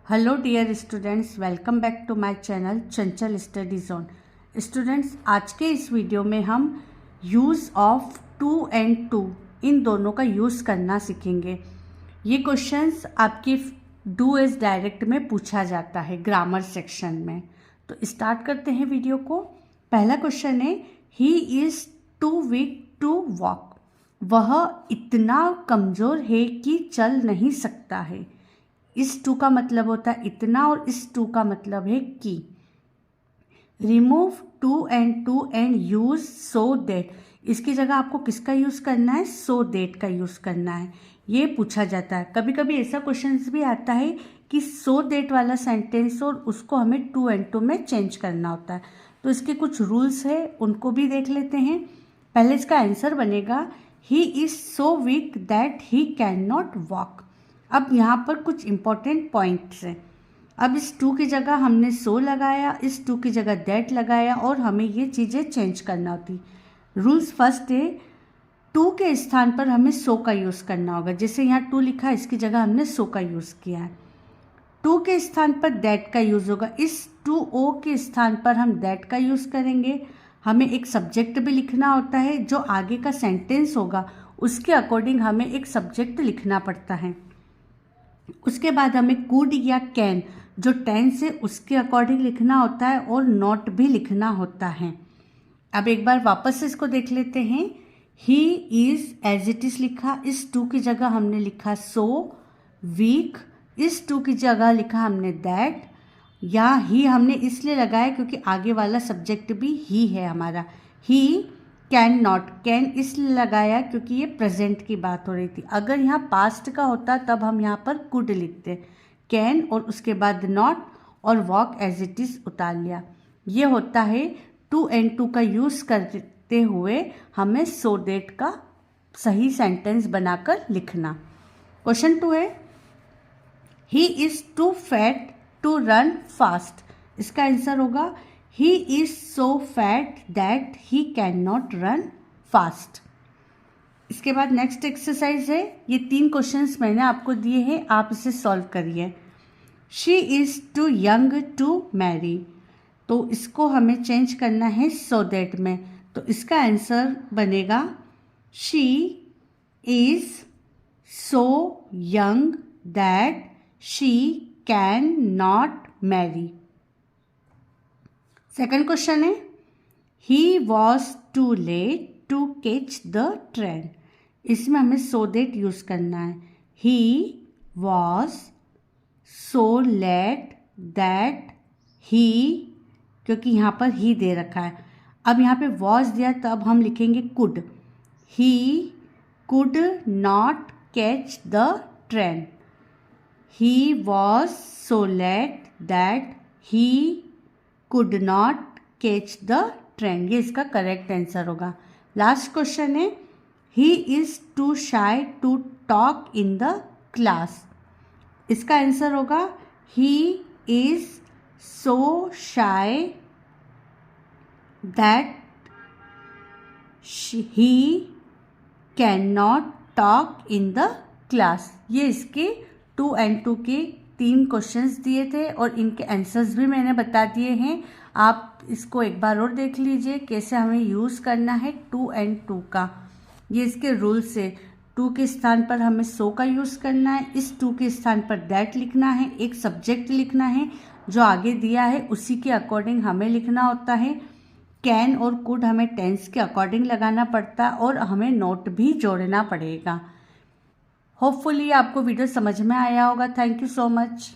Hello dear students, welcome back to my channel Chanchal study zone. Students, आज के इस video में हम use of too and to इन दोनों का यूज़ करना सीखेंगे। ये क्वेश्चंस आपके डू एज डायरेक्ट में पूछा जाता है ग्रामर सेक्शन में। तो स्टार्ट करते हैं वीडियो को। पहला क्वेश्चन है, he is too weak to walk. वह इतना कमज़ोर है कि चल नहीं सकता है। इस टू का मतलब होता है इतना और इस टू का मतलब है कि। Remove too and use so that. इसकी जगह आपको किसका यूज़ करना है? सो दैट का यूज़ करना है। ये पूछा जाता है। कभी कभी ऐसा क्वेश्चन भी आता है कि सो दैट वाला सेंटेंस और उसको हमें टू एंड टू में चेंज करना होता है। तो इसके कुछ रूल्स है, उनको भी देख लेते हैं। पहले इसका आंसर बनेगा, ही is so weak that he can not walk. अब यहाँ पर कुछ इम्पॉर्टेंट पॉइंट्स हैं। अब इस टू की जगह हमने सो लगाया, इस टू की जगह दैट लगाया और हमें ये चीज़ें चेंज करना होती। रूल्स फर्स्ट है, टू के स्थान पर हमें सो का यूज़ करना होगा। जैसे यहाँ टू लिखा है, इसकी जगह हमने सो का यूज़ किया है। टू के स्थान पर दैट का यूज़ होगा। इस टू ओ के स्थान पर हम दैट का यूज़ करेंगे। हमें एक सब्जेक्ट भी लिखना होता है, जो आगे का सेंटेंस होगा उसके अकॉर्डिंग हमें एक सब्जेक्ट लिखना पड़ता है। उसके बाद हमें कुड या कैन, जो टेंस है उसके अकॉर्डिंग लिखना होता है और नॉट भी लिखना होता है। अब एक बार वापस से इसको देख लेते हैं। He is as it is लिखा, इस टू की जगह हमने लिखा सो वीक, इस टू की जगह लिखा हमने दैट। या ही हमने इसलिए लगाया क्योंकि आगे वाला सब्जेक्ट भी ही है हमारा। ही कैन नॉट, कैन इसलिए लगाया क्योंकि ये प्रेजेंट की बात हो रही थी। अगर यहाँ पास्ट का होता तब हम यहाँ पर कुड लिखते, कैन और उसके बाद नॉट और वॉक एज इट इज़ उतार लिया। ये होता है टू एंड टू का यूज़ करते हुए हमें सो दैट का सही सेंटेंस बनाकर लिखना। क्वेश्चन 2 है, he is too fat to run fast. इसका आंसर होगा, he is so fat that he can not run fast. इसके बाद नेक्स्ट एक्सरसाइज है। ये 3 क्वेश्चंस मैंने आपको दिए हैं, आप इसे सॉल्व करिए। She is too young to marry, तो इसको हमें चेंज करना है सो दैट में। तो इसका आंसर बनेगा, she is so young that she can not marry. Second question है, he was too late to catch the train. इसमें हमें सो दैट यूज़ करना है। He was so late that he, क्योंकि यहाँ पर ही दे रखा है। अब यहाँ पे वॉज दिया तो अब हम लिखेंगे could. He could not catch the train. He was so late that he could not catch the train. ये इसका करेक्ट आंसर होगा। लास्ट क्वेश्चन है, he is too shy to talk in the class. इसका answer होगा, he is so shy that he can not talk in the class. ये इसके 2 and 2 के 3 questions दिए थे और इनके आंसर्स भी मैंने बता दिए हैं। आप इसको एक बार और देख लीजिए कैसे हमें यूज़ करना है 2 and 2 का। ये इसके रूल्स है। 2 के स्थान पर हमें सो का यूज़ करना है, इस 2 के स्थान पर दैट लिखना है, एक सब्जेक्ट लिखना है जो आगे दिया है उसी के अकॉर्डिंग हमें लिखना होता है। कैन और कुड हमें टेंस के अकॉर्डिंग लगाना पड़ता है और हमें नोट भी जोड़ना पड़ेगा। होपफुली आपको वीडियो समझ में आया होगा। Thank you so much.